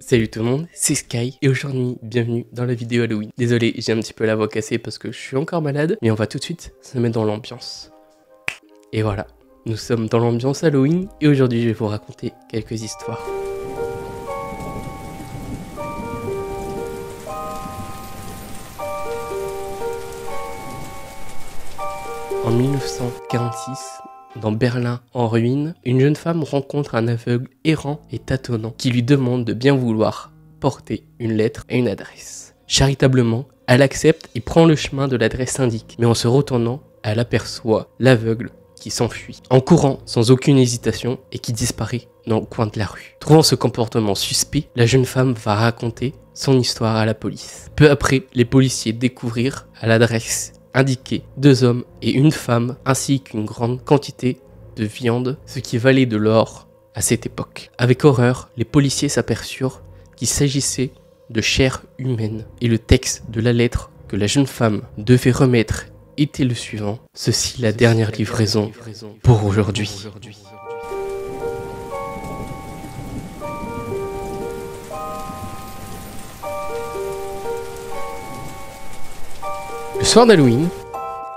Salut tout le monde, c'est Sky et aujourd'hui, bienvenue dans la vidéo Halloween. Désolé, j'ai un petit peu la voix cassée parce que je suis encore malade, mais on va tout de suite se mettre dans l'ambiance. Et voilà, nous sommes dans l'ambiance Halloween et aujourd'hui je vais vous raconter quelques histoires. En 1946, dans Berlin en ruine, une jeune femme rencontre un aveugle errant et tâtonnant qui lui demande de bien vouloir porter une lettre et une adresse. Charitablement, elle accepte et prend le chemin de l'adresse indiquée, mais en se retournant, elle aperçoit l'aveugle qui s'enfuit, en courant sans aucune hésitation et qui disparaît dans le coin de la rue. Trouvant ce comportement suspect, la jeune femme va raconter son histoire à la police. Peu après, les policiers découvrirent à l'adresse indiqué 2 hommes et une femme ainsi qu'une grande quantité de viande, ce qui valait de l'or à cette époque. Avec horreur, les policiers s'aperçurent qu'il s'agissait de chair humaine et le texte de la lettre que la jeune femme devait remettre était le suivant: ceci la dernière livraison pour aujourd'hui. Le soir d'Halloween,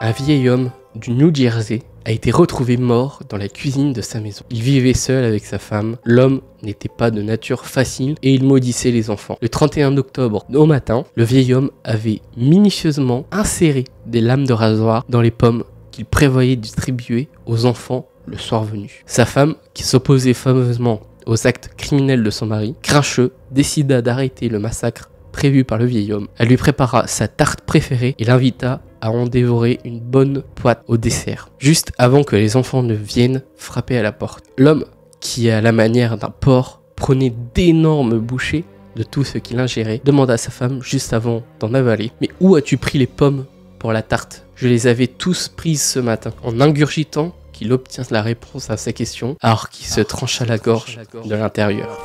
un vieil homme du New Jersey a été retrouvé mort dans la cuisine de sa maison. Il vivait seul avec sa femme, l'homme n'était pas de nature facile et il maudissait les enfants. Le 31 octobre au matin, le vieil homme avait minutieusement inséré des lames de rasoir dans les pommes qu'il prévoyait distribuer aux enfants le soir venu. Sa femme, qui s'opposait fameusement aux actes criminels de son mari, grincheux, décida d'arrêter le massacre prévu par le vieil homme. Elle lui prépara sa tarte préférée et l'invita à en dévorer une bonne poêle au dessert, juste avant que les enfants ne viennent frapper à la porte. L'homme, qui à la manière d'un porc prenait d'énormes bouchées de tout ce qu'il ingérait, demanda à sa femme juste avant d'en avaler: mais où as-tu pris les pommes pour la tarte? Je les avais tous prises ce matin. En ingurgitant, qu'il obtient la réponse à sa question alors qu'il se trancha la gorge de l'intérieur.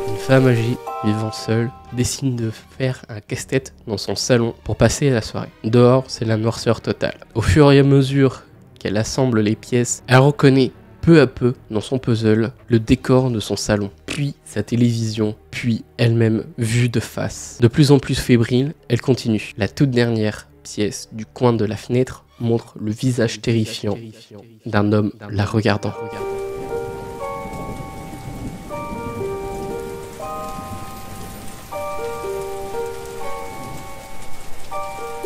Une femme âgée, vivant seule, décide de faire un casse-tête dans son salon pour passer la soirée. Dehors, c'est la noirceur totale. Au fur et à mesure qu'elle assemble les pièces, elle reconnaît peu à peu dans son puzzle le décor de son salon, puis sa télévision, puis elle-même vue de face. De plus en plus fébrile, elle continue. La toute dernière pièce du coin de la fenêtre montre le visage terrifiant d'un homme la regardant.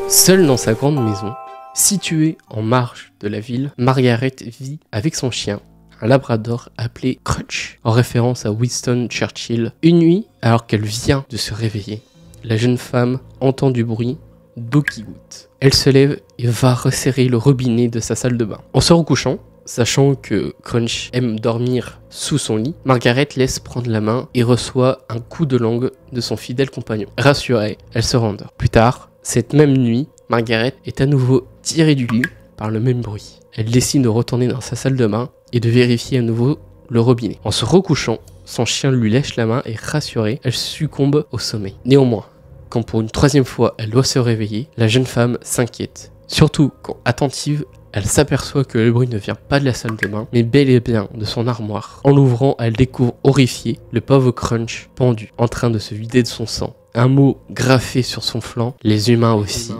Seule dans sa grande maison, située en marge de la ville, Margaret vit avec son chien, un labrador appelé Crunch, en référence à Winston Churchill. Une nuit, alors qu'elle vient de se réveiller, la jeune femme entend du bruit d'eau qui goutte. Elle se lève et va resserrer le robinet de sa salle de bain. En se recouchant, sachant que Crunch aime dormir sous son lit, Margaret laisse prendre la main et reçoit un coup de langue de son fidèle compagnon. Rassurée, elle se rendort. Plus tard, cette même nuit, Margaret est à nouveau tirée du lit par le même bruit. Elle décide de retourner dans sa salle de bain et de vérifier à nouveau le robinet. En se recouchant, son chien lui lèche la main et rassurée, elle succombe au sommeil. Néanmoins, quand pour une 3e fois elle doit se réveiller, la jeune femme s'inquiète. Surtout quand, attentive, elle s'aperçoit que le bruit ne vient pas de la salle de bain, mais bel et bien de son armoire. En l'ouvrant, elle découvre horrifiée le pauvre Crunch pendu, en train de se vider de son sang. Un mot graffé sur son flanc: les humains aussi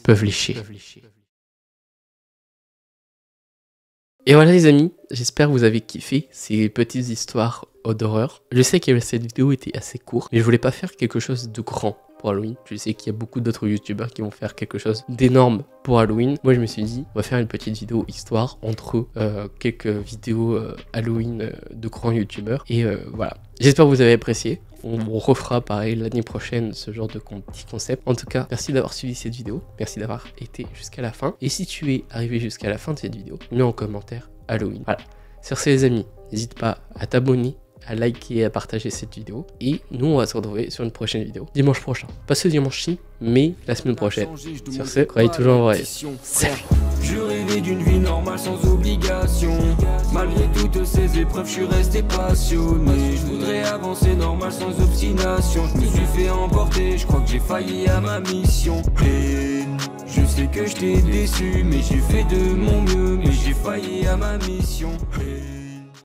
peuvent lécher. Et voilà les amis, j'espère que vous avez kiffé ces petites histoires d'horreur. Je sais que cette vidéo était assez courte, mais je voulais pas faire quelque chose de grand pour Halloween. Je sais qu'il y a beaucoup d'autres youtubeurs qui vont faire quelque chose d'énorme pour Halloween. Moi je me suis dit, on va faire une petite vidéo histoire entre quelques vidéos Halloween de grands youtubeurs. Et voilà, j'espère que vous avez apprécié. On refera pareil l'année prochaine ce genre de petit concept. En tout cas, merci d'avoir suivi cette vidéo. Merci d'avoir été jusqu'à la fin. Et si tu es arrivé jusqu'à la fin de cette vidéo, mets en commentaire Halloween. Voilà. Sur ce les amis, n'hésite pas à t'abonner, à liker et à partager cette vidéo. Et nous, on va se retrouver sur une prochaine vidéo dimanche prochain. Pas ce dimanche-ci, mais la semaine prochaine. Sur ce, croyez toujours en vrai. Salut. Je rêvais d'une vie normale sans obligation. Malgré toutes ces épreuves, je suis resté passionné. Je voudrais avancer normal sans obstination. Je me suis fait emporter, je crois que j'ai failli à ma mission. Et Je sais que je t'ai déçu, mais j'ai fait de mon mieux, mais j'ai failli à ma mission.